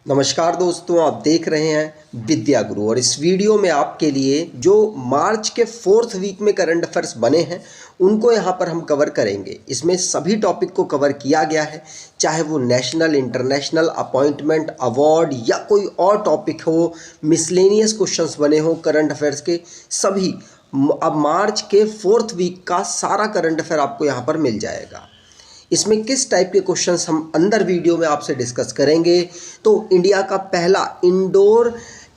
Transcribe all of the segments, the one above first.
नमस्कार दोस्तों, आप देख रहे हैं विद्या गुरु और इस वीडियो में आपके लिए जो मार्च के 4th वीक में करंट अफेयर्स बने हैं उनको यहाँ पर हम कवर करेंगे। इसमें सभी टॉपिक को कवर किया गया है, चाहे वो नेशनल, इंटरनेशनल, अपॉइंटमेंट, अवार्ड या कोई और टॉपिक हो, मिसलेनियस क्वेश्चंस बने हो करंट अफेयर्स के सभी। अब मार्च के 4th वीक का सारा करंट अफेयर आपको यहाँ पर मिल जाएगा। इसमें किस टाइप के क्वेश्चंस हम अंदर वीडियो में आपसे डिस्कस करेंगे। तो इंडिया का पहला indoor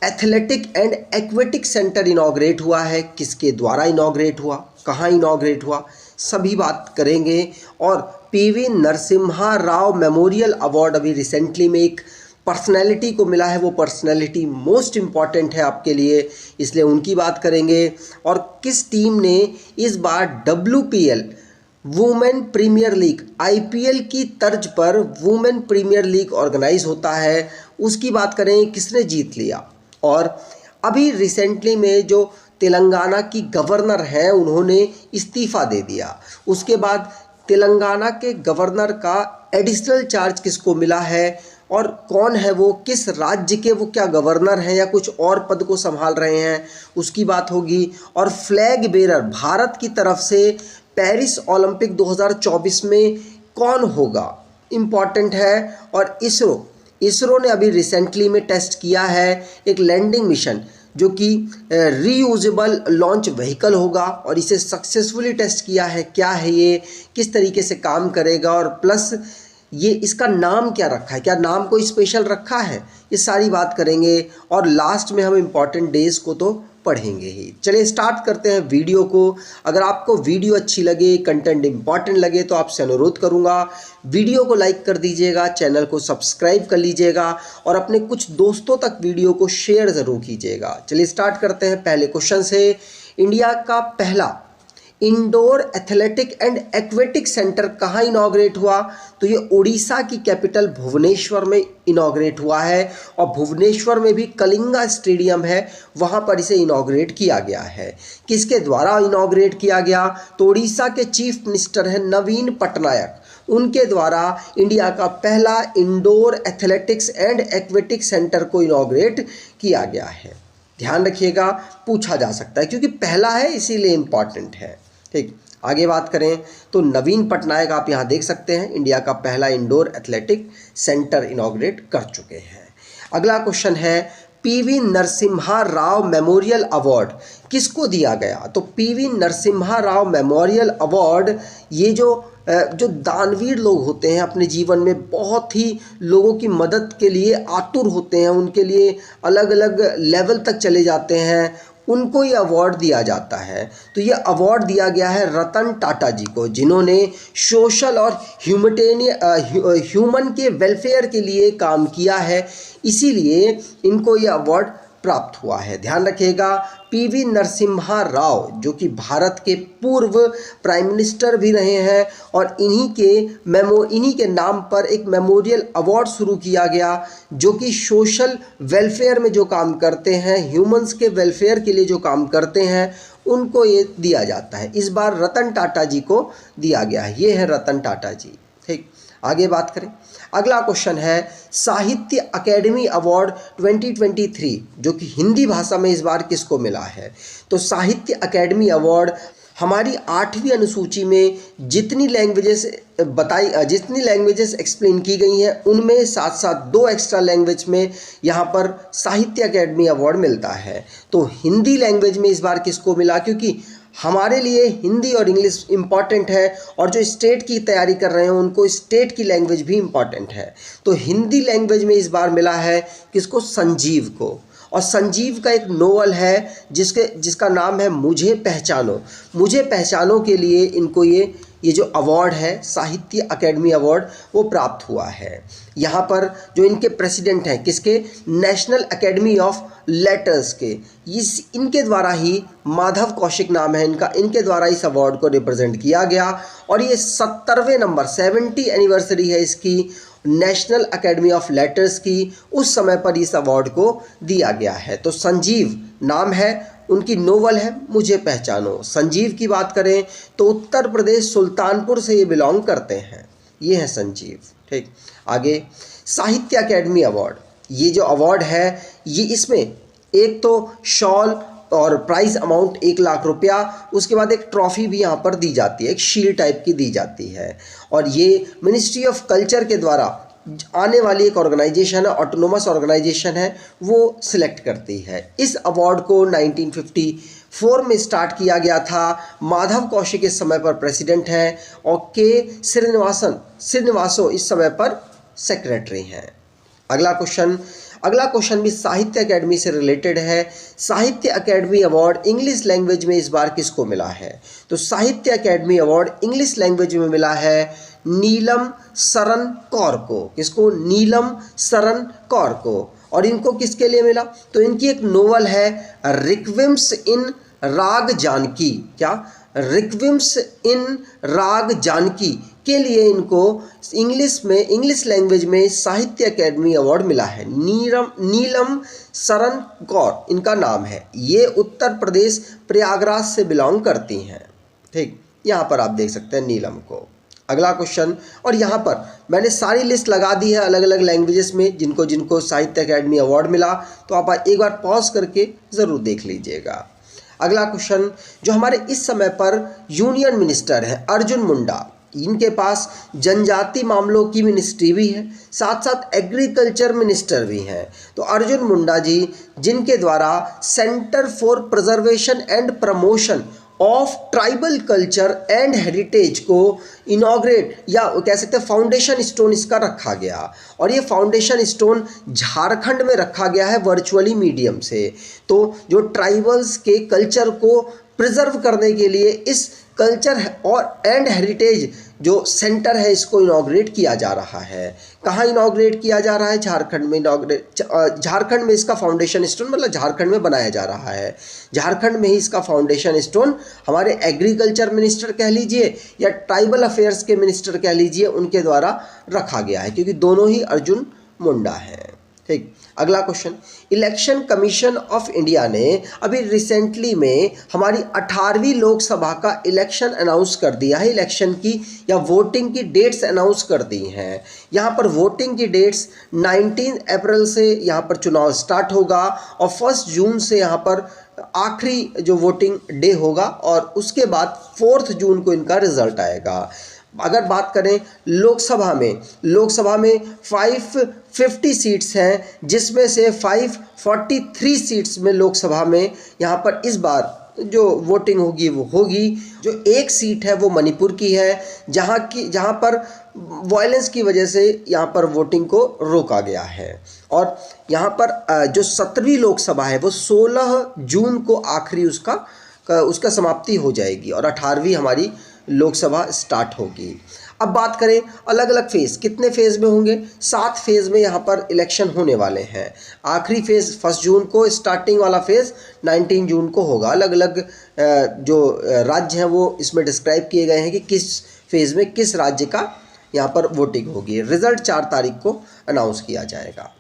athletic and aquatic centre inaugurate हुआ है, किसके द्वारा इनॉग्रेट हुआ, कहाँ इनॉग्रेट हुआ, सभी बात करेंगे। और PV Narasimha Rao memorial award अभी रिसेंटली में एक पर्सनैलिटी को मिला है, वो पर्सनैलिटी मोस्ट इम्पॉर्टेंट है आपके लिए, इसलिए उनकी बात करेंगे। और किस टीम ने इस बार WPL women premiere league IPL की तर्ज पर वुमेन प्रीमियर लीग ऑर्गेनाइज होता है, उसकी बात करें, किसने जीत लिया। और अभी रिसेंटली में जो तेलंगाना की गवर्नर हैं उन्होंने इस्तीफ़ा दे दिया, उसके बाद तेलंगाना के गवर्नर का एडिशनल चार्ज किसको मिला है और कौन है वो, किस राज्य के वो, क्या गवर्नर हैं या कुछ और पद को संभाल रहे हैं, उसकी बात होगी। और फ्लैग बेरर भारत की तरफ से पेरिस ओलंपिक 2024 में कौन होगा, इम्पॉर्टेंट है। और इसरो ने अभी रिसेंटली में टेस्ट किया है एक लैंडिंग मिशन जो कि रीयूजेबल लॉन्च व्हीकल होगा और इसे सक्सेसफुली टेस्ट किया है। क्या है ये, किस तरीके से काम करेगा और प्लस ये इसका नाम क्या रखा है, क्या नाम कोई स्पेशल रखा है, ये सारी बात करेंगे। और लास्ट में हम इम्पॉर्टेंट डेज को तो पढ़ेंगे ही। चलिए स्टार्ट करते हैं वीडियो को। अगर आपको वीडियो अच्छी लगे, कंटेंट इंपॉर्टेंट लगे तो आपसे अनुरोध करूंगा वीडियो को लाइक कर दीजिएगा, चैनल को सब्सक्राइब कर लीजिएगा और अपने कुछ दोस्तों तक वीडियो को शेयर ज़रूर कीजिएगा। चलिए स्टार्ट करते हैं पहले क्वेश्चन से। इंडिया का पहला indoor athletic and aquatic centre कहाँ इनॉग्रेट हुआ, तो ये उड़ीसा की कैपिटल भुवनेश्वर में इनॉग्रेट हुआ है और भुवनेश्वर में भी कलिंगा स्टेडियम है, वहाँ पर इसे इनॉग्रेट किया गया है। किसके द्वारा इनॉग्रेट किया गया, तो उड़ीसा के चीफ मिनिस्टर हैं नवीन पटनायक, उनके द्वारा इंडिया का पहला indoor athletics and aquatic centre को इनॉग्रेट किया गया है। ध्यान रखिएगा, पूछा जा सकता है क्योंकि पहला है इसीलिए इम्पॉर्टेंट है। ठीक, आगे बात करें तो नवीन पटनायक आप यहाँ देख सकते हैं इंडिया का पहला इंडोर एथलेटिक सेंटर इनॉग्रेट कर चुके हैं। अगला क्वेश्चन है PV Narasimha Rao memorial award किसको दिया गया, तो PV Narasimha Rao memorial award ये जो दानवीर लोग होते हैं, अपने जीवन में बहुत ही लोगों की मदद के लिए आतुर होते हैं, उनके लिए अलग अलग लेवल तक चले जाते हैं, उनको ये अवार्ड दिया जाता है। तो ये अवार्ड दिया गया है रतन टाटा जी को, जिन्होंने सोशल और ह्यूमन के वेलफेयर के लिए काम किया है, इसीलिए इनको ये अवार्ड प्राप्त हुआ है। ध्यान रखिएगा, पीवी नरसिम्हा राव जो कि भारत के पूर्व प्राइम मिनिस्टर भी रहे हैं और इन्हीं के नाम पर एक मेमोरियल अवार्ड शुरू किया गया जो कि सोशल वेलफेयर में जो काम करते हैं, ह्यूमंस के वेलफेयर के लिए जो काम करते हैं, उनको ये दिया जाता है। इस बार रतन टाटा जी को दिया गया है, ये है रतन टाटा जी। ठीक, आगे बात करें। अगला क्वेश्चन है साहित्य अकेडमी अवार्ड 2023 जो कि हिंदी भाषा में इस बार किसको मिला है, तो साहित्य अकेडमी अवार्ड हमारी 8वीं अनुसूची में जितनी लैंग्वेजेस एक्सप्लेन की गई हैं उनमें साथ साथ 2 एक्स्ट्रा लैंग्वेज में यहाँ पर साहित्य अकेडमी अवार्ड मिलता है। तो हिंदी लैंग्वेज में इस बार किसको मिला, क्योंकि हमारे लिए हिंदी और इंग्लिश इम्पॉर्टेंट है और जो स्टेट की तैयारी कर रहे हैं उनको स्टेट की लैंग्वेज भी इम्पॉर्टेंट है। तो हिंदी लैंग्वेज में इस बार मिला है किसको, संजीव को। और संजीव का एक नोवेल है जिसका नाम है मुझे पहचानो। मुझे पहचानो के लिए इनको ये जो अवार्ड है साहित्य अकेडमी अवार्ड वो प्राप्त हुआ है। यहाँ पर जो इनके प्रेसिडेंट हैं किसके, नेशनल एकेडमी ऑफ लेटर्स के, इनके द्वारा ही माधव कौशिक नाम है इनका, इनके द्वारा इस अवार्ड को रिप्रेजेंट किया गया और ये 70वें नंबर 70 एनिवर्सरी है इसकी नेशनल एकेडमी ऑफ लेटर्स की, उस समय पर इस अवार्ड को दिया गया है। तो संजीव नाम है, उनकी नोवेल है मुझे पहचानो। संजीव की बात करें तो उत्तर प्रदेश सुल्तानपुर से ये बिलोंग करते हैं, ये है संजीव। ठीक, आगे साहित्य अकेडमी अवार्ड ये जो अवार्ड है ये इसमें एक तो शॉल और प्राइज अमाउंट 1 लाख रुपया, उसके बाद एक ट्रॉफी भी यहाँ पर दी जाती है, एक शील्ड टाइप की दी जाती है। और ये मिनिस्ट्री ऑफ कल्चर के द्वारा आने वाली एक ऑर्गेनाइजेशन है, ऑटोनोमस ऑर्गेनाइजेशन है, वो सिलेक्ट करती है। इस अवार्ड को 1954 में स्टार्ट किया गया था। माधव कौशिक इस समय पर प्रेसिडेंट हैं और के श्रीनिवासो इस समय पर सेक्रेटरी हैं। अगला क्वेश्चन भी साहित्य अकेडमी से रिलेटेड है। साहित्य अकेडमी अवार्ड इंग्लिश लैंग्वेज में इस बार किसको मिला है? तो साहित्य अकेडमी अवार्ड इंग्लिश लैंग्वेज में मिला है नीलम शरण कौर को। किसको? नीलम शरण कौर को। और इनको किसके लिए मिला? तो इनकी एक नोवेल है रिक्विम्स इन राग जानकी। क्या? रिक्विम्स इन राग जानकी के लिए इनको इंग्लिश लैंग्वेज में साहित्य अकेडमी अवार्ड मिला है। नीलम शरण कौर इनका नाम है। ये उत्तर प्रदेश प्रयागराज से बिलोंग करती हैं। ठीक, यहाँ पर आप देख सकते हैं नीलम को। अगला क्वेश्चन, और यहाँ पर मैंने सारी लिस्ट लगा दी है अलग अलग लैंग्वेजेस में जिनको जिनको साहित्य अकेडमी अवार्ड मिला, तो आप एक बार पॉज करके ज़रूर देख लीजिएगा। अगला क्वेश्चन, जो हमारे इस समय पर यूनियन मिनिस्टर हैं अर्जुन मुंडा, इनके पास जनजाति मामलों की मिनिस्ट्री भी है, साथ साथ एग्रीकल्चर मिनिस्टर भी हैं। तो अर्जुन मुंडा जी, जिनके द्वारा centre for preservation and promotion of tribal culture and heritage को इनॉग्रेट या कह सकते हैं फाउंडेशन स्टोन इसका रखा गया, और ये फाउंडेशन स्टोन झारखंड में रखा गया है वर्चुअली मीडियम से। तो जो ट्राइबल्स के कल्चर को प्रिजर्व करने के लिए इस कल्चर और एंड हेरिटेज जो सेंटर है इसको इनॉग्रेट किया जा रहा है। कहाँ इनॉग्रेट किया जा रहा है? झारखंड में झारखंड में इसका फाउंडेशन स्टोन मतलब झारखंड में बनाया जा रहा है। झारखंड में ही इसका फाउंडेशन स्टोन हमारे एग्रीकल्चर मिनिस्टर कह लीजिए या ट्राइबल अफेयर्स के मिनिस्टर कह लीजिए, उनके द्वारा रखा गया है, क्योंकि दोनों ही अर्जुन मुंडा हैं। ठीक, अगला question, election commission of India ने अभी रिसेंटली में हमारी 18वीं लोकसभा का इलेक्शन अनाउंस कर दिया है। इलेक्शन की या वोटिंग की डेट्स अनाउंस कर दी हैं। यहाँ पर वोटिंग की डेट्स 19 अप्रैल से यहाँ पर चुनाव स्टार्ट होगा और 1 जून से यहाँ पर आखिरी जो वोटिंग डे होगा, और उसके बाद 4 जून को इनका रिजल्ट आएगा। अगर बात करें लोकसभा में 550 सीट्स हैं, जिसमें से 543 सीट्स में लोकसभा में यहाँ पर इस बार जो वोटिंग होगी वो होगी। जो एक सीट है वो मणिपुर की है, जहाँ पर वायलेंस की वजह से यहाँ पर वोटिंग को रोका गया है। और यहाँ पर जो 17वीं लोकसभा है वो 16 जून को आखिरी उसका समाप्ति हो जाएगी और 18वीं हमारी लोकसभा स्टार्ट होगी। अब बात करें अलग अलग फेज़, कितने फेज़ में होंगे? 7 फेज़ में यहाँ पर इलेक्शन होने वाले हैं। आखिरी फेज़ 1 जून को, स्टार्टिंग वाला फेज़ 19 जून को होगा। अलग अलग जो राज्य हैं वो इसमें डिस्क्राइब किए गए हैं कि किस फेज़ में किस राज्य का यहाँ पर वोटिंग होगी। रिज़ल्ट 4 तारीख को अनाउंस किया जाएगा।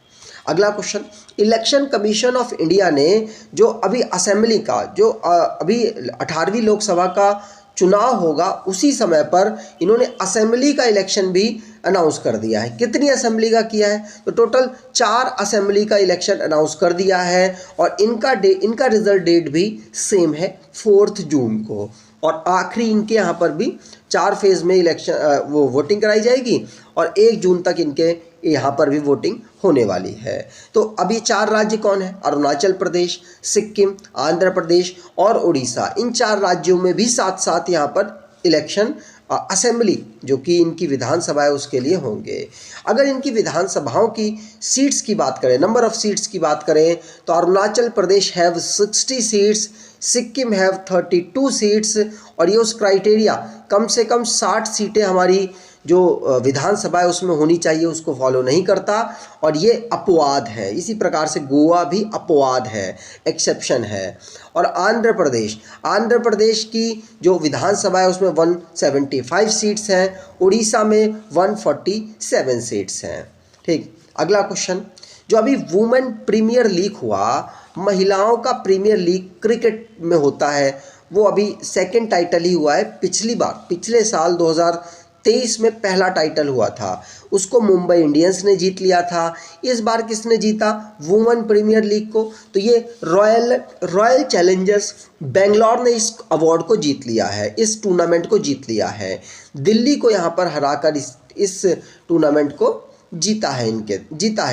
अगला question, election commission of India ने जो अभी असेंबली का जो अभी 18वीं लोकसभा का चुनाव होगा उसी समय पर इन्होंने असेंबली का इलेक्शन भी अनाउंस कर दिया है। कितनी असेंबली का किया है? तो टोटल 4 असेंबली का इलेक्शन अनाउंस कर दिया है और इनका रिजल्ट डेट भी सेम है 4 जून को। और आखिरी इनके यहाँ पर भी 4 फेज़ में इलेक्शन वो वोटिंग कराई जाएगी और 1 जून तक इनके यहाँ पर भी वोटिंग होने वाली है। तो अभी 4 राज्य कौन है? अरुणाचल प्रदेश, सिक्किम, आंध्र प्रदेश और उड़ीसा। इन 4 राज्यों में भी साथ साथ यहाँ पर इलेक्शन असेंबली जो कि इनकी विधानसभा है उसके लिए होंगे। अगर इनकी विधानसभाओं की सीट्स की बात करें, नंबर ऑफ़ सीट्स की बात करें, तो Arunachal Pradesh have 60 seats, Sikkim have 32 seats और ये उस क्राइटेरिया कम से कम 60 सीटें हमारी जो विधानसभा है उसमें होनी चाहिए उसको फॉलो नहीं करता और ये अपवाद है। इसी प्रकार से गोवा भी अपवाद है, एक्सेप्शन है। और आंध्र प्रदेश की जो विधानसभा है उसमें 175 सीट्स हैं, उड़ीसा में 147 सीट्स हैं। ठीक, अगला क्वेश्चन, जो अभी वुमेन प्रीमियर लीग हुआ, महिलाओं का प्रीमियर लीग क्रिकेट में होता है, वो अभी 2nd टाइटल ही हुआ है। पिछले साल 2023 में पहला टाइटल हुआ था, उसको मुंबई इंडियंस ने जीत लिया था। इस बार किसने जीता वुमेन प्रीमियर लीग को? तो ये रॉयल चैलेंजर्स बेंगलोर ने इस अवार्ड को जीत लिया है, इस टूर्नामेंट को जीत लिया है। दिल्ली को यहाँ पर हराकर इस टूर्नामेंट को जीता है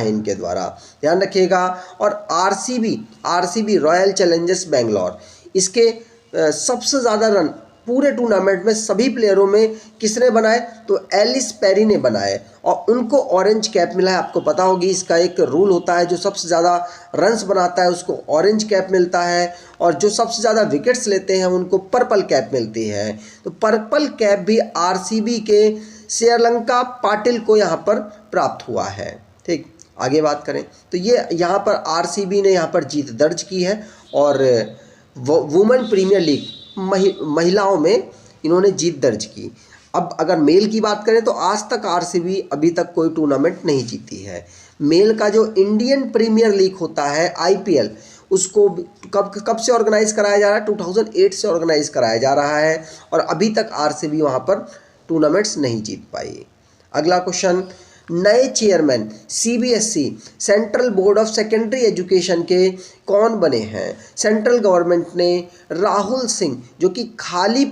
इनके द्वारा, ध्यान रखिएगा। और आरसीबी रॉयल चैलेंजर्स बेंगलोर, इसके सबसे ज़्यादा रन पूरे टूर्नामेंट में सभी प्लेयरों में किसने बनाए? तो एलिस पेरी ने बनाए और उनको ऑरेंज कैप मिला है। आपको पता होगी इसका एक रूल होता है, जो सबसे ज़्यादा रन्स बनाता है उसको ऑरेंज कैप मिलता है, और जो सबसे ज़्यादा विकेट्स लेते हैं उनको पर्पल कैप मिलती है। तो पर्पल कैप भी आरसीबी के श्रीलंका पाटिल को यहाँ पर प्राप्त हुआ है। ठीक, आगे बात करें तो ये यहाँ पर आरसीबी ने यहाँ पर जीत दर्ज की है, और वुमेन प्रीमियर लीग महिलाओं में इन्होंने जीत दर्ज की। अब अगर मेल की बात करें तो आज तक आरसीबी अभी तक कोई टूर्नामेंट नहीं जीती है। मेल का जो इंडियन प्रीमियर लीग होता है आईपीएल, उसको कब से ऑर्गेनाइज कराया जा रहा है? 2008 से ऑर्गेनाइज कराया जा रहा है, और अभी तक आरसीबी वहाँ पर टूर्नामेंट्स नहीं जीत पाई। अगला क्वेश्चन, नए chairman CBSE central board of secondary education के कौन बने हैं? सेंट्रल गवर्नमेंट ने राहुल सिंह, जो कि खाली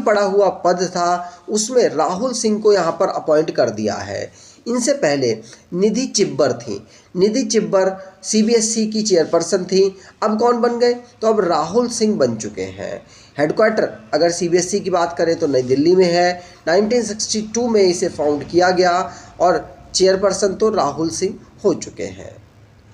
पड़ा हुआ पद था, उसमें राहुल सिंह को यहाँ पर अपॉइंट कर दिया है। इनसे पहले निधि चिब्बर थी, निधि चिब्बर सीबीएसई की चेयरपर्सन थी। अब कौन बन गए? तो अब राहुल सिंह बन चुके हैं। हेडक्वार्टर अगर सीबीएसई की बात करें तो नई दिल्ली में है। 1962 में इसे फाउंड किया गया और चेयरपर्सन तो राहुल सिंह हो चुके हैं।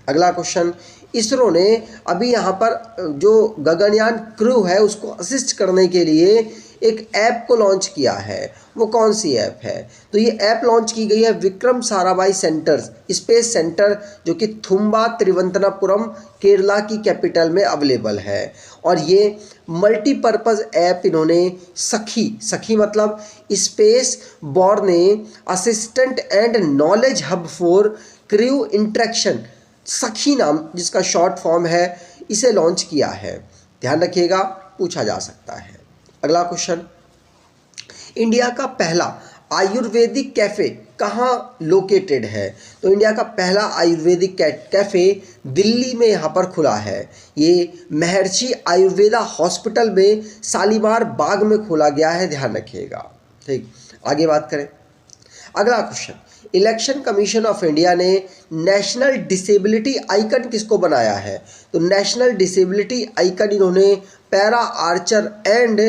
अगला क्वेश्चन, इसरो ने अभी यहाँ पर जो गगनयान क्रू है उसको असिस्ट करने के लिए एक ऐप को लॉन्च किया है। वो कौन सी ऐप है? तो ये ऐप लॉन्च की गई है विक्रम साराभाई स्पेस सेंटर, जो कि थुम्बा तिरुवनंतपुरम केरला की कैपिटल में अवेलेबल है। और ये मल्टीपर्पज़ ऐप इन्होंने सखी मतलब space born assistant and knowledge hub for crew interaction, सखी नाम जिसका शॉर्ट फॉर्म है, इसे लॉन्च किया है। ध्यान रखिएगा, पूछा जा सकता है। अगला क्वेश्चन, इंडिया का पहला आयुर्वेदिक कैफ़े कहाँ लोकेटेड है? तो इंडिया का पहला आयुर्वेदिक कैफ़े दिल्ली में यहाँ पर खुला है। ये महर्षि आयुर्वेदा हॉस्पिटल में शालीमार बाग में खोला गया है, ध्यान रखिएगा। ठीक, आगे बात करें। अगला question, election commission of India ने नेशनल डिसेबिलिटी आइकन किसको बनाया है? तो नेशनल डिसेबिलिटी आइकन इन्होंने para archer and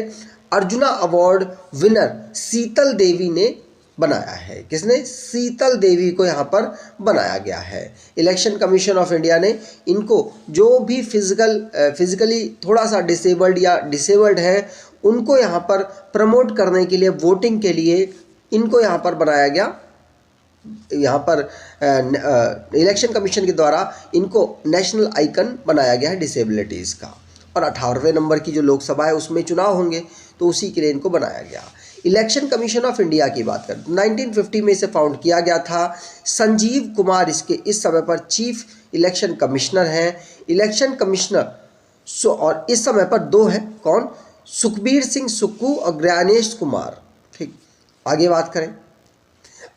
Arjuna award winner Sheetal Devi ने बनाया है। किसने? शीतल देवी को यहाँ पर बनाया गया है। इलेक्शन कमीशन ऑफ इंडिया ने इनको, जो भी फिजिकली थोड़ा सा डिसेबल्ड है, उनको यहाँ पर प्रमोट करने के लिए, वोटिंग के लिए इनको यहाँ पर बनाया गया। यहाँ पर इलेक्शन कमीशन के द्वारा इनको नेशनल आइकन बनाया गया है डिसेबिलिटीज़ का। और 18वें नंबर की जो लोकसभा है उसमें चुनाव होंगे, तो उसी के लिए इनको बनाया गया। इलेक्शन कमीशन ऑफ इंडिया की बात करें, 1950 में इसे फाउंड किया गया था। संजीव कुमार इसके इस समय पर चीफ इलेक्शन कमिश्नर हैं। इलेक्शन कमिश्नर और इस समय पर दो हैं, कौन? सुखबीर सिंह सुक्कू और ज्ञानेश कुमार। ठीक, आगे बात करें।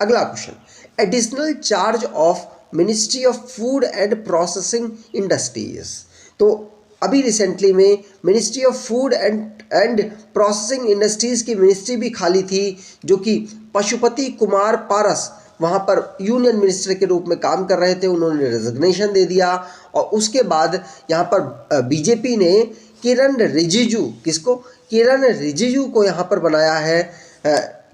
अगला question, additional charge of ministry of food and processing industries. तो अभी रिसेंटली में ministry of food and processing industries की मिनिस्ट्री भी खाली थी, जो कि पशुपति कुमार पारस वहाँ पर यूनियन मिनिस्टर के रूप में काम कर रहे थे। उन्होंने रेजिग्नेशन दे दिया, और उसके बाद यहाँ पर बीजेपी ने किरण रिजिजू, किसको? किरण रिजिजू को यहाँ पर बनाया है।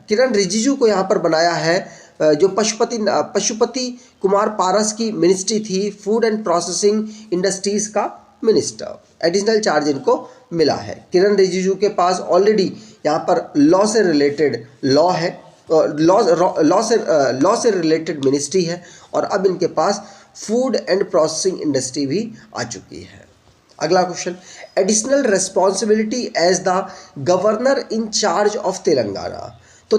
किरण रिजिजू को यहाँ पर बनाया है, जो पशुपति कुमार पारस की मिनिस्ट्री थी, फूड एंड प्रोसेसिंग इंडस्ट्रीज़ का मिनिस्टर। एडिशनल चार्ज इनको मिला है। किरण रिजिजू के पास ऑलरेडी यहाँ पर लॉ से रिलेटेड लॉ है, लॉ से रिलेटेड मिनिस्ट्री है, और अब इनके पास फूड एंड प्रोसेसिंग इंडस्ट्री भी आ चुकी है। अगला question, additional responsibility as the governor in charge of Telangana. तो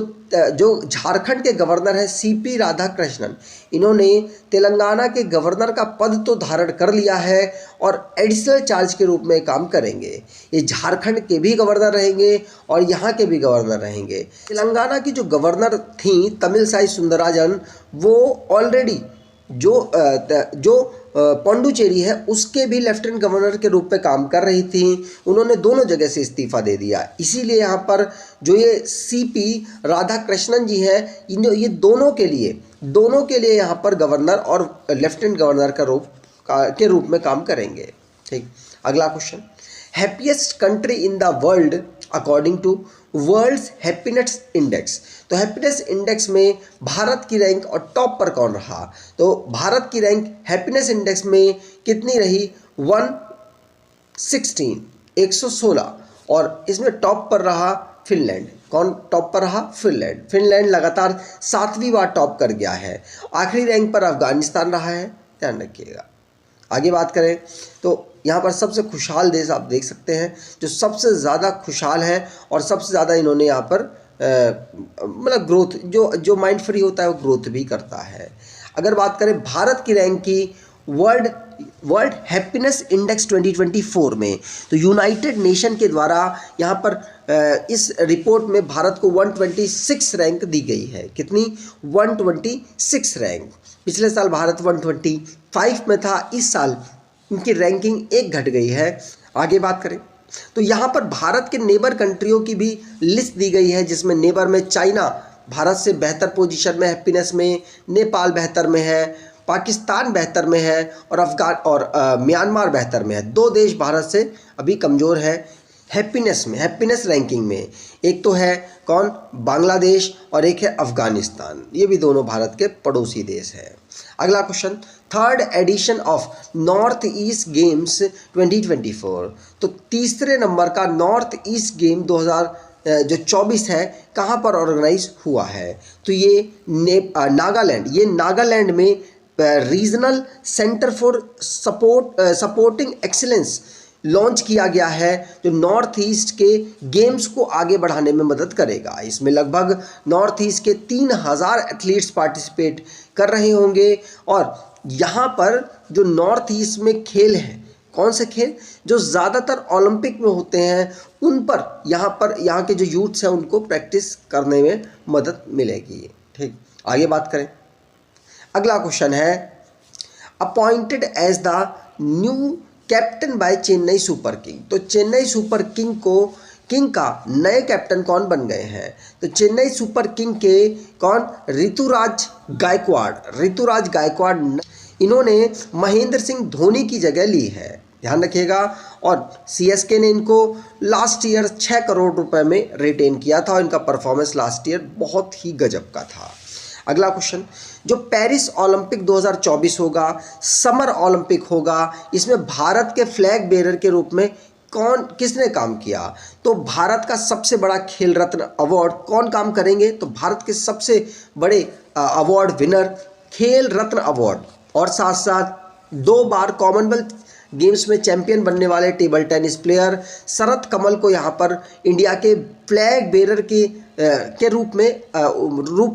जो झारखंड के गवर्नर हैं सीपी राधाकृष्णन, इन्होंने तेलंगाना के गवर्नर का पद तो धारण कर लिया है और एडिशनल चार्ज के रूप में काम करेंगे। ये झारखंड के भी गवर्नर रहेंगे और यहाँ के भी गवर्नर रहेंगे। तेलंगाना की जो गवर्नर थी तमिलसाई सुंदरराजन, वो ऑलरेडी जो पौंडुचेरी है उसके भी लेफ्टिनेंट गवर्नर के रूप में काम कर रही थी। उन्होंने दोनों जगह से इस्तीफा दे दिया। इसीलिए यहाँ पर जो ये सीपी राधाकृष्णन जी हैं, ये दोनों के लिए यहाँ पर गवर्नर और लेफ्टिनेंट गवर्नर के रूप में काम करेंगे। ठीक, अगला question, happiest country in the world according to world's happiness index. तो हैप्पीनेस इंडेक्स में भारत की रैंक और टॉप पर कौन रहा? तो भारत की रैंक हैप्पीनेस इंडेक्स में कितनी रही? 116 और इसमें टॉप पर रहा फिनलैंड। कौन टॉप पर रहा? फिनलैंड लगातार 7वीं बार टॉप कर गया है। आखिरी रैंक पर अफगानिस्तान रहा है, ध्यान रखिएगा। आगे बात करें तो यहाँ पर सबसे खुशहाल देश आप देख सकते हैं, जो सबसे ज़्यादा खुशहाल है और सबसे ज़्यादा इन्होंने यहाँ पर मतलब ग्रोथ, जो माइंड फ्री होता है वो ग्रोथ भी करता है। अगर बात करें भारत की रैंक की वर्ल्ड हैप्पीनेस इंडेक्स 2024 में, तो यूनाइटेड नेशन के द्वारा यहाँ पर इस रिपोर्ट में भारत को 126 रैंक दी गई है। कितनी? 126 रैंक। पिछले साल भारत 125 में था, इस साल इनकी रैंकिंग एक घट गई है। आगे बात करें तो यहाँ पर भारत के नेबर कंट्रियों की भी लिस्ट दी गई है, जिसमें नेबर में चाइना भारत से बेहतर पोजीशन में हैप्पीनेस में, नेपाल बेहतर में है, पाकिस्तान बेहतर में है और म्यांमार बेहतर में है। 2 देश भारत से अभी कमज़ोर है हैप्पीनेस रैंकिंग में। एक तो है कौन? बांग्लादेश, और एक है अफगानिस्तान। ये भी दोनों भारत के पड़ोसी देश हैं। अगला question, 3rd edition of north east games 2024। तो तीसरे नंबर का नॉर्थ ईस्ट गेम 2024 है, कहाँ पर ऑर्गेनाइज हुआ है? तो ये नागालैंड में regional centre for supporting excellence launch किया गया है, जो नॉर्थ ईस्ट के गेम्स को आगे बढ़ाने में मदद करेगा। इसमें लगभग नॉर्थ ईस्ट के 3000 एथलीट्स पार्टिसिपेट कर रहे होंगे। और यहाँ पर जो नॉर्थ ईस्ट में खेल हैं, कौन से खेल जो ज़्यादातर ओलंपिक में होते हैं, उन पर यहाँ के जो यूथ्स हैं उनको प्रैक्टिस करने में मदद मिलेगी। ठीक, आगे बात करें। अगला क्वेश्चन है, appointed as the new captain by Chennai super king. तो चेन्नई सुपर किंग का नए कैप्टन कौन बन गए हैं? तो चेन्नई सुपर किंग के कौन? ऋतुराज गायकवाड़। इन्होंने महेंद्र सिंह धोनी की जगह ली है, ध्यान रखिएगा। और सीएसके ने इनको लास्ट ईयर 6 करोड़ रुपए में रिटेन किया था और इनका परफॉर्मेंस लास्ट ईयर बहुत ही गजब का था। अगला क्वेश्चन, जो पेरिस ओलंपिक 2024 होगा, समर ओलंपिक होगा, इसमें भारत के फ्लैग बेरर के रूप में किसने काम किया? तो भारत का सबसे बड़ा खेल रत्न अवार्ड कौन काम करेंगे? तो भारत के सबसे बड़े अवार्ड विनर खेल रत्न अवार्ड, और साथ साथ 2 बार कॉमनवेल्थ गेम्स में चैंपियन बनने वाले table tennis player Sharath Kamal को यहाँ पर इंडिया के फ्लैग बेरर के रूप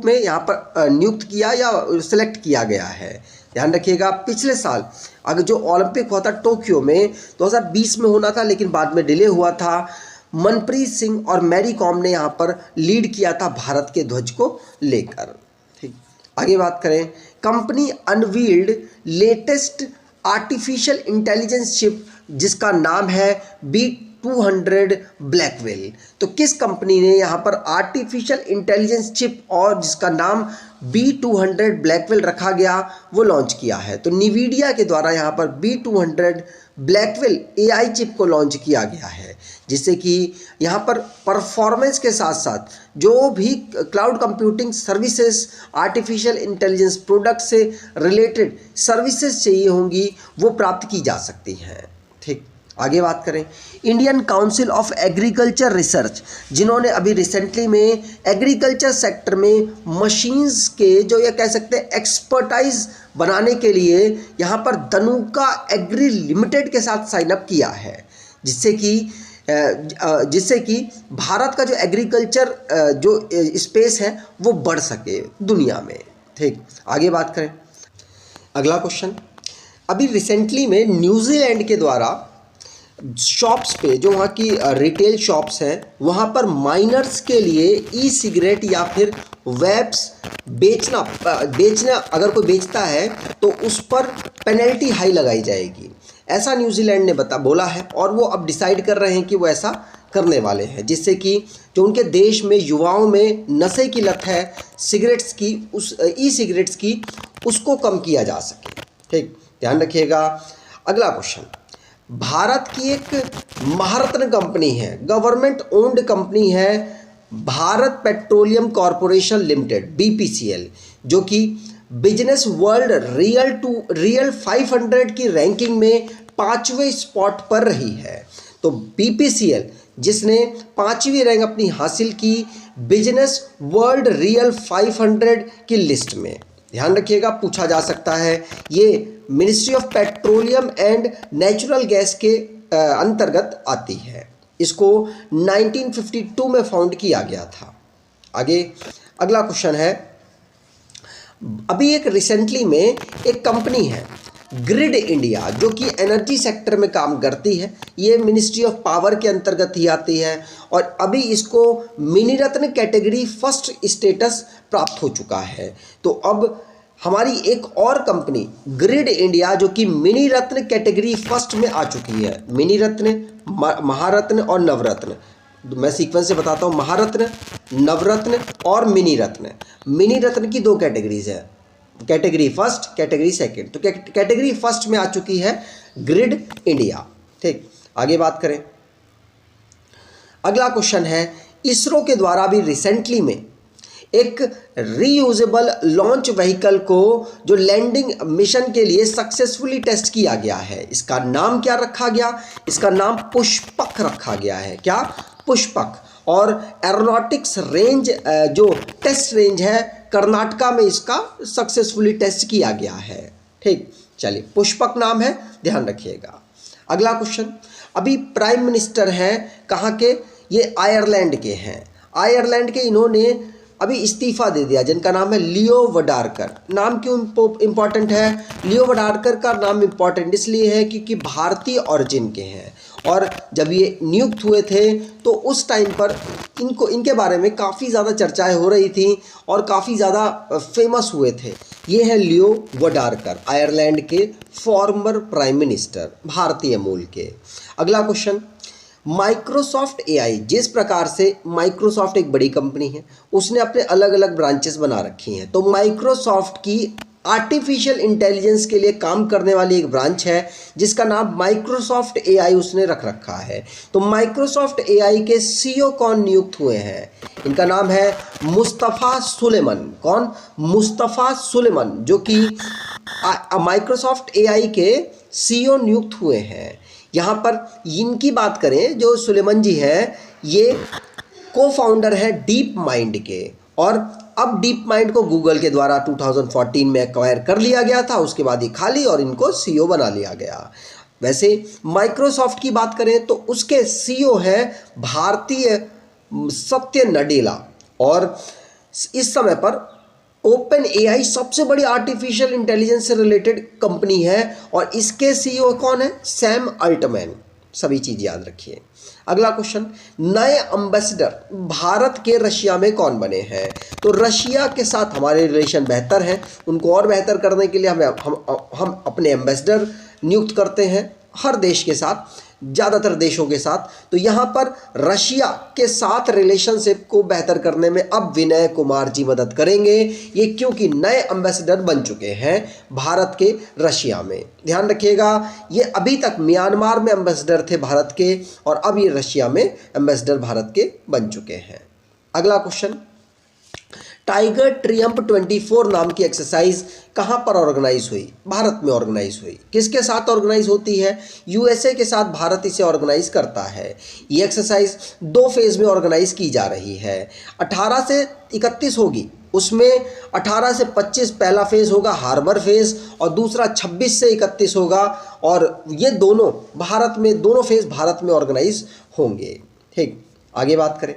में यहाँ पर नियुक्त किया या सिलेक्ट किया गया है। ध्यान रखिएगा, पिछले साल अगर जो ओलंपिक हुआ था टोक्यो में 2020 में होना था, लेकिन बाद में डिले हुआ था। मनप्रीत सिंह और मैरी कॉम ने यहाँ पर लीड किया था भारत के ध्वज को लेकर। ठीक, आगे बात करें। Company unveiled latest artificial intelligence chip, जिसका नाम है B200 ब्लैकवेल। तो किस कंपनी ने यहाँ पर आर्टिफिशियल इंटेलिजेंस चिप और जिसका नाम B200 ब्लैकवेल रखा गया वो लॉन्च किया है? तो निवीडिया के द्वारा यहाँ पर B200 ब्लैकवेल AI चिप को लॉन्च किया गया है, जिससे कि यहाँ पर परफॉर्मेंस के साथ साथ जो भी cloud computing services, artificial intelligence product से रिलेटेड सर्विसेज चाहिए होंगी वो प्राप्त की जा सकती हैं। ठीक, आगे बात करें। Indian council of agriculture research, जिन्होंने अभी रिसेंटली में एग्रीकल्चर सेक्टर में मशीन्स के जो ये कह सकते हैं एक्सपर्टाइज बनाने के लिए यहाँ पर धनुका एग्री लिमिटेड के साथ साइन अप किया है, जिससे कि जिससे कि भारत का जो एग्रीकल्चर जो स्पेस है वो बढ़ सके दुनिया में। ठीक, आगे बात करें। अगला क्वेश्चन, अभी रिसेंटली में न्यूजीलैंड के द्वारा शॉप्स पे, जो वहाँ की रिटेल शॉप्स हैं, वहाँ पर माइनर्स के लिए ई सिगरेट या फिर वेप्स बेचना अगर कोई बेचता है तो उस पर पेनल्टी हाई लगाई जाएगी, ऐसा न्यूजीलैंड ने बोला है। और वो अब डिसाइड कर रहे हैं कि वो ऐसा करने वाले हैं, जिससे कि जो उनके देश में युवाओं में नशे की लत है सिगरेट्स की, उस ई सिगरेट्स की, उसको कम किया जा सके। ठीक, ध्यान रखिएगा। अगला क्वेश्चन, भारत की एक महारत्न कंपनी है, गवर्नमेंट ओन्ड कंपनी है, Bharat petroleum corporation limited BPCL, जो कि बिजनेस वर्ल्ड रियल 500 की रैंकिंग में 5वें स्पॉट पर रही है। तो BPCL जिसने 5वीं रैंक अपनी हासिल की बिजनेस वर्ल्ड रियल 500 की लिस्ट में। ध्यान रखिएगा, पूछा जा सकता है, ये ministry of petroleum and natural gas के अंतर्गत आती है। इसको 1952 में फाउंड किया गया था। आगे अगला क्वेश्चन है, अभी एक रिसेंटली में एक कंपनी है ग्रिड इंडिया, जो कि एनर्जी सेक्टर में काम करती है, ये मिनिस्ट्री ऑफ पावर के अंतर्गत ही आती है, और अभी इसको मिनी रत्न कैटेगरी फर्स्ट स्टेटस प्राप्त हो चुका है। तो अब हमारी एक और कंपनी ग्रिड इंडिया, जो कि मिनी रत्न कैटेगरी फर्स्ट में आ चुकी है। मिनी रत्न, महारत्न और नवरत्न, मैं सीक्वेंस से बताता हूँ, महारत्न, नवरत्न और मिनी रत्न। मिनी रत्न की 2 कैटेगरीज है, कैटेगरी फर्स्ट, कैटेगरी सेकंड। तो कैटेगरी फर्स्ट में आ चुकी है ग्रिड इंडिया। ठीक, आगे बात करें। अगला क्वेश्चन है, इसरो के द्वारा भी रिसेंटली में एक रीयूजेबल लॉन्च व्हीकल को जो लैंडिंग मिशन के लिए सक्सेसफुली टेस्ट किया गया है, इसका नाम क्या रखा गया? इसका नाम पुष्पक रखा गया है। क्या? पुष्पक। और एरोनॉटिक्स रेंज जो टेस्ट रेंज है कर्नाटका में इसका सक्सेसफुली टेस्ट किया गया है। ठीक, चलिए, पुष्पक नाम है, ध्यान रखिएगा। अगला क्वेश्चन, अभी प्राइम मिनिस्टर हैं कहाँ के? ये आयरलैंड के हैं। आयरलैंड के इन्होंने अभी इस्तीफा दे दिया, जिनका नाम है लियो वडारकर। नाम क्यों इम्पॉर्टेंट है? लियो वडारकर का नाम इम्पॉर्टेंट इसलिए है क्योंकि भारतीय ऑरिजिन के हैं, और जब ये नियुक्त हुए थे तो उस टाइम पर इनके बारे में काफ़ी ज़्यादा चर्चाएं हो रही थी और काफ़ी ज़्यादा फेमस हुए थे। ये है लियो वडारकर, आयरलैंड के फॉर्मर प्राइम मिनिस्टर, भारतीय मूल के। अगला क्वेश्चन, माइक्रोसॉफ्ट AI, जिस प्रकार से माइक्रोसॉफ्ट एक बड़ी कंपनी है, उसने अपने अलग अलग ब्रांचेस बना रखी हैं, तो माइक्रोसॉफ्ट की आर्टिफिशियल इंटेलिजेंस के लिए काम करने वाली एक ब्रांच है जिसका नाम माइक्रोसॉफ्ट AI उसने रख रखा है। तो माइक्रोसॉफ्ट AI के CEO कौन नियुक्त हुए हैं? इनका नाम है मुस्तफ़ा सुलेमान। कौन? मुस्तफ़ा सुलेमान, जो कि माइक्रोसॉफ्ट AI के CEO नियुक्त हुए हैं। यहाँ पर इनकी बात करें, जो सुलेमान जी हैं, ये को फाउंडर है डीप माइंड के, और अब डीप माइंड को गूगल के द्वारा 2014 में एक्वायर कर लिया गया था। उसके बाद ये खाली और इनको CEO बना लिया गया। वैसे माइक्रोसॉफ्ट की बात करें तो उसके CEO है भारतीय सत्य नडेला, और इस समय पर ओपन AI सबसे बड़ी आर्टिफिशियल इंटेलिजेंस से रिलेटेड कंपनी है, और इसके CEO कौन है? Sam Altman. सभी चीज़ याद रखिए। अगला क्वेश्चन, नए एम्बेसडर भारत के रशिया में कौन बने हैं? तो रशिया के साथ हमारे रिलेशन बेहतर हैं, उनको और बेहतर करने के लिए हम अपने एम्बेसडर नियुक्त करते हैं हर देश के साथ, ज़्यादातर देशों के साथ। तो यहाँ पर रशिया के साथ रिलेशनशिप को बेहतर करने में अब विनय कुमार जी मदद करेंगे, ये क्योंकि नए एम्बेसडर बन चुके हैं भारत के रशिया में। ध्यान रखिएगा, ये अभी तक म्यांमार में एम्बेसडर थे भारत के, और अब ये रशिया में एम्बेसडर भारत के बन चुके हैं। अगला क्वेश्चन, टाइगर ट्रियम्फ 24 नाम की एक्सरसाइज कहाँ पर ऑर्गेनाइज हुई? भारत में ऑर्गेनाइज हुई। किसके साथ ऑर्गेनाइज होती है? USA के साथ भारत इसे ऑर्गेनाइज करता है। ये एक्सरसाइज 2 फेज में ऑर्गेनाइज की जा रही है। 18 से 31 होगी उसमें 18 से 25 पहला फेज़ होगा हार्बर फेज़ और दूसरा 26 से 31 होगा। और ये दोनों फेज़ भारत में ऑर्गेनाइज होंगे। ठीक, आगे बात करें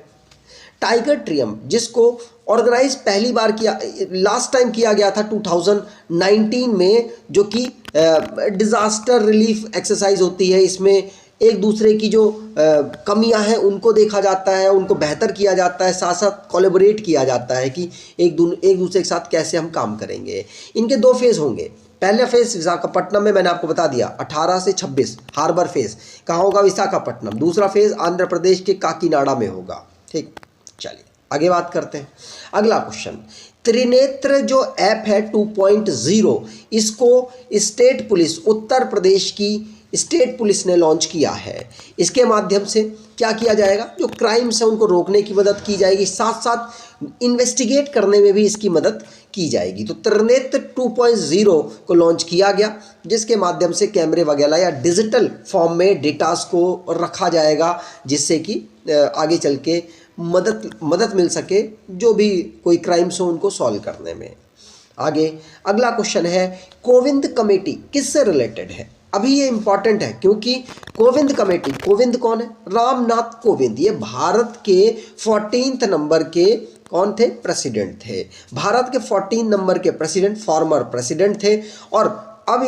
टाइगर ट्रियम्फ, जिसको ऑर्गेनाइज पहली बार किया, लास्ट टाइम किया गया था 2019 में, जो कि डिज़ास्टर रिलीफ एक्सरसाइज होती है। इसमें एक दूसरे की जो कमियां हैं उनको देखा जाता है, उनको बेहतर किया जाता है, साथ साथ कोलैबोरेट किया जाता है कि एक दूसरे के साथ कैसे हम काम करेंगे। इनके 2 फेज़ होंगे। पहला फेज़ विशाखापट्टनम में मैंने आपको बता दिया 18 से 26 हार्बर फेज़ कहाँ होगा, विशाखापट्टनम। दूसरा फेज़ आंध्र प्रदेश के काकीनाडा में होगा। ठीक, चलिए आगे बात करते हैं। अगला क्वेश्चन, त्रिनेत्र जो ऐप है 2.0, इसको स्टेट पुलिस, उत्तर प्रदेश की स्टेट पुलिस ने लॉन्च किया है। इसके माध्यम से क्या किया जाएगा, जो क्राइम्स है उनको रोकने की मदद की जाएगी, साथ साथ इन्वेस्टिगेट करने में भी इसकी मदद की जाएगी। तो त्रिनेत्र 2.0 को लॉन्च किया गया, जिसके माध्यम से कैमरे वगैरह या डिजिटल फॉर्म में डेटास को रखा जाएगा, जिससे कि आगे चल के मदद मिल सके जो भी कोई क्राइम्स हो उनको सॉल्व करने में। आगे अगला क्वेश्चन है, कोविंद कमेटी किससे रिलेटेड है। अभी ये इंपॉर्टेंट है क्योंकि कोविंद कमेटी, कोविंद कौन है, रामनाथ कोविंद, ये भारत के 14th नंबर के कौन थे, प्रेसिडेंट थे। भारत के 14 नंबर के प्रेसिडेंट, फॉर्मर प्रेसिडेंट थे। और अब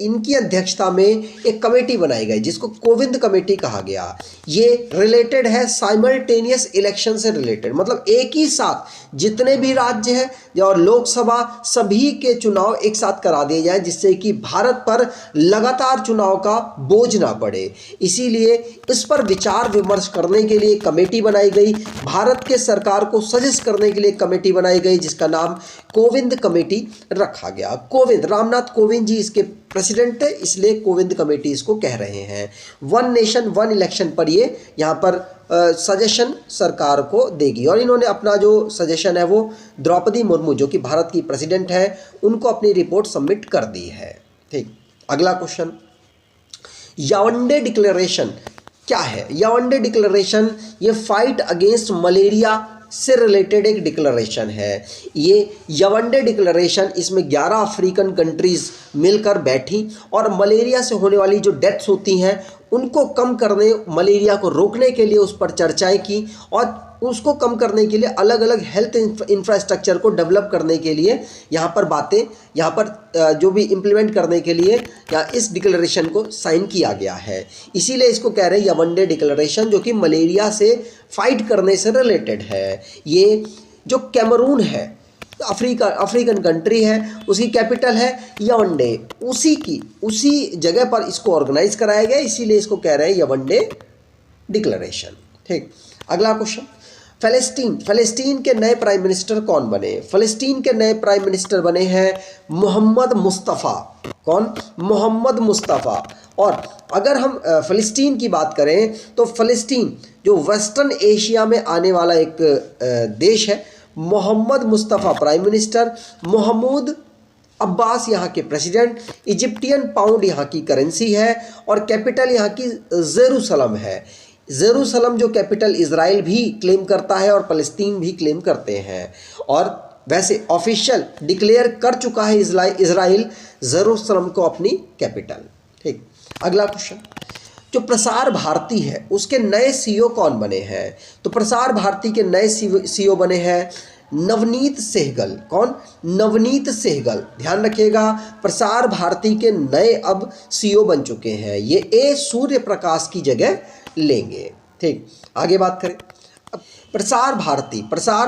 इनकी अध्यक्षता में एक कमेटी बनाई गई जिसको कोविंद कमेटी कहा गया। ये रिलेटेड है साइमल्टेनियस इलेक्शन से रिलेटेड, मतलब एक ही साथ जितने भी राज्य हैं और लोकसभा सभी के चुनाव एक साथ करा दिए जाए, जिससे कि भारत पर लगातार चुनाव का बोझ ना पड़े। इसीलिए इस पर विचार विमर्श करने के लिए कमेटी बनाई गई, भारत के सरकार को सजेस्ट करने के लिए कमेटी बनाई गई, जिसका नाम कोविंद कमेटी रखा गया। कोविंद, रामनाथ कोविंद जी इसके प्रेसिडेंट थे, इसलिए कोविंद कमेटी इसको कह रहे हैं। 1 नेशन 1 इलेक्शन पर ये यहाँ पर सजेशन सरकार को देगी। और इन्होंने अपना जो सजेशन है वो द्रौपदी मुर्मू, जो कि भारत की प्रेसिडेंट है, उनको अपनी रिपोर्ट सबमिट कर दी है। ठीक, अगला क्वेश्चन, यावंडे डिक्लेरेशन क्या है। यावंडे डिक्लेरेशन ये फाइट अगेंस्ट मलेरिया से रिलेटेड एक डिक्लेरेशन है। ये यावंडे डिक्लेरेशन, इसमें 11 अफ्रीकन कंट्रीज़ मिलकर बैठी और मलेरिया से होने वाली जो डेथ्स होती हैं उनको कम करने, मलेरिया को रोकने के लिए उस पर चर्चाएं की और उसको कम करने के लिए अलग अलग हेल्थ इंफ्रास्ट्रक्चर को डेवलप करने के लिए यहाँ पर जो भी इम्प्लीमेंट करने के लिए इस डिक्लेरेशन को साइन किया गया है। इसीलिए इसको कह रहे हैं यावंडे डिक्लेरेशन, जो कि मलेरिया से फाइट करने से रिलेटेड है। ये जो कैमरून है, अफ्रीकन कंट्री है, उसकी कैपिटल है यावंडे, उसी जगह पर इसको ऑर्गेनाइज कराया गया, इसीलिए इसको कह रहे हैं यावंडे डिक्लेरेशन। ठीक, अगला क्वेश्चन, फ़लस्तीन के नए प्राइम मिनिस्टर कौन बने। फ़लस्तीन के नए प्राइम मिनिस्टर बने हैं मोहम्मद मुस्तफ़ा। कौन, मोहम्मद मुस्तफ़ा। और अगर हम फ़लस्तीन की बात करें तो फ़लस्तीन जो वेस्टर्न एशिया में आने वाला एक देश है। मोहम्मद मुस्तफ़ा प्राइम मिनिस्टर, महमूद अब्बास यहाँ के प्रेसिडेंट, इजिप्टियन पाउंड यहाँ की करेंसी है और कैपिटल यहाँ की जेरूसलम है। जेरूसलम जो कैपिटल इजराइल भी क्लेम करता है और फ़लस्तीन भी क्लेम करते हैं। और वैसे ऑफिशियल डिक्लेयर कर चुका है इजराइल जेरूसलम को अपनी कैपिटल। ठीक, अगला क्वेश्चन, जो प्रसार भारती है उसके नए सीईओ कौन बने हैं। तो प्रसार भारती के नए सीईओ बने हैं नवनीत सहगल। कौन, नवनीत सहगल। ध्यान रखिएगा, प्रसार भारती के नए अब सीईओ बन चुके हैं, ये ए सूर्य प्रकाश की जगह लेंगे। ठीक, आगे बात करें, प्रसार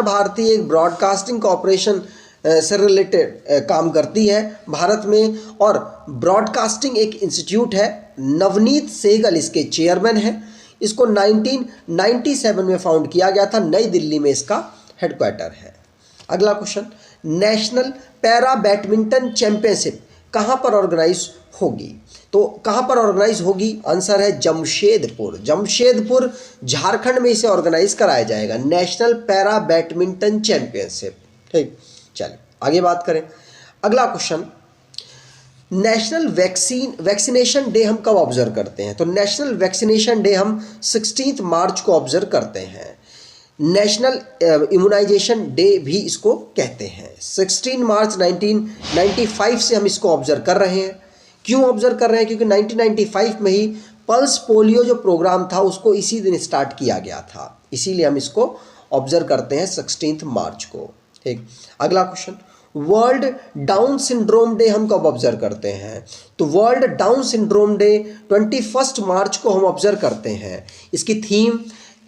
भारती एक ब्रॉडकास्टिंग कॉरपोरेशन से रिलेटेड काम करती है भारत में और ब्रॉडकास्टिंग एक इंस्टीट्यूट है। नवनीत सहगल इसके चेयरमैन हैं। इसको 1997 में फाउंड किया गया था, नई दिल्ली में इसका हेडक्वार्टर है। अगला question, national para badminton championship कहाँ पर ऑर्गेनाइज होगी। तो कहाँ पर ऑर्गेनाइज होगी, आंसर है जमशेदपुर झारखंड में इसे ऑर्गेनाइज कराया जाएगा, नेशनल पैरा बैडमिंटन चैंपियनशिप। ठीक, चलिए आगे बात करें। अगला क्वेश्चन, नेशनल वैक्सीनेशन डे हम कब ऑब्जर्व करते हैं। तो नेशनल वैक्सीनेशन डे हम 16 मार्च को ऑब्जर्व करते हैं। नेशनल इम्यूनाइजेशन डे भी इसको कहते हैं। 16 मार्च 1995 से हम इसको ऑब्जर्व कर रहे हैं। क्यों ऑब्जर्व कर रहे हैं? क्योंकि 1995 में ही पल्स पोलियो जो प्रोग्राम था उसको इसी दिन स्टार्ट किया गया था, इसीलिए हम इसको ऑब्जर्व करते हैं 16 मार्च को। ठीक, अगला question, world down syndrome day हम कब ऑब्जर्व करते हैं? तो वर्ल्ड डाउन सिंड्रोम डे 21 मार्च को हम ऑब्जर्व करते हैं। इसकी थीम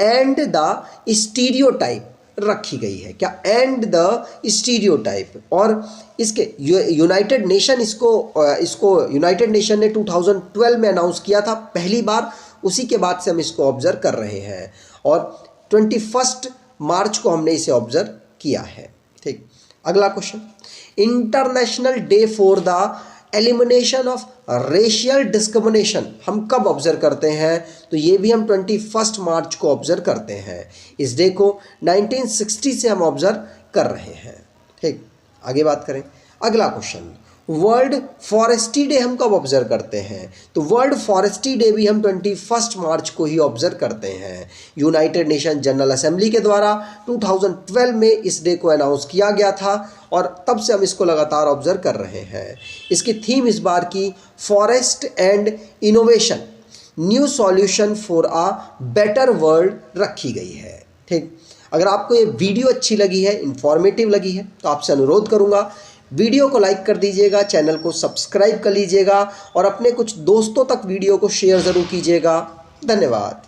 एंड द स्टीरियोटाइप रखी गई है। क्या? And the stereotype. और इसके यूनाइटेड नेशन इसको यूनाइटेड नेशन ने 2012 में अनाउंस किया था पहली बार, उसी के बाद से हम इसको ऑब्जर्व कर रहे हैं और 21 मार्च को हमने इसे ऑब्जर्व किया है। ठीक, अगला question, international day for the elimination of racial discrimination हम कब ऑब्जर्व करते हैं? तो ये भी हम 21 मार्च को ऑब्जर्व करते हैं। इस डे को 1960 से हम ऑब्जर्व कर रहे हैं। ठीक, आगे बात करें। अगला क्वेश्चन, वर्ल्ड फॉरेस्ट्री डे हम कब ऑब्जर्व करते हैं? तो वर्ल्ड फॉरेस्ट्री डे भी हम 21 मार्च को ही ऑब्जर्व करते हैं। यूनाइटेड नेशन जनरल असेंबली के द्वारा 2012 में इस डे को अनाउंस किया गया था और तब से हम इसको लगातार ऑब्जर्व कर रहे हैं। इसकी थीम इस बार की forest and innovation, new solution for a better world रखी गई है। ठीक, अगर आपको ये वीडियो अच्छी लगी है, इंफॉर्मेटिव लगी है, तो आपसे अनुरोध करूँगा वीडियो को लाइक कर दीजिएगा, चैनल को सब्सक्राइब कर लीजिएगा और अपने कुछ दोस्तों तक वीडियो को शेयर ज़रूर कीजिएगा। धन्यवाद।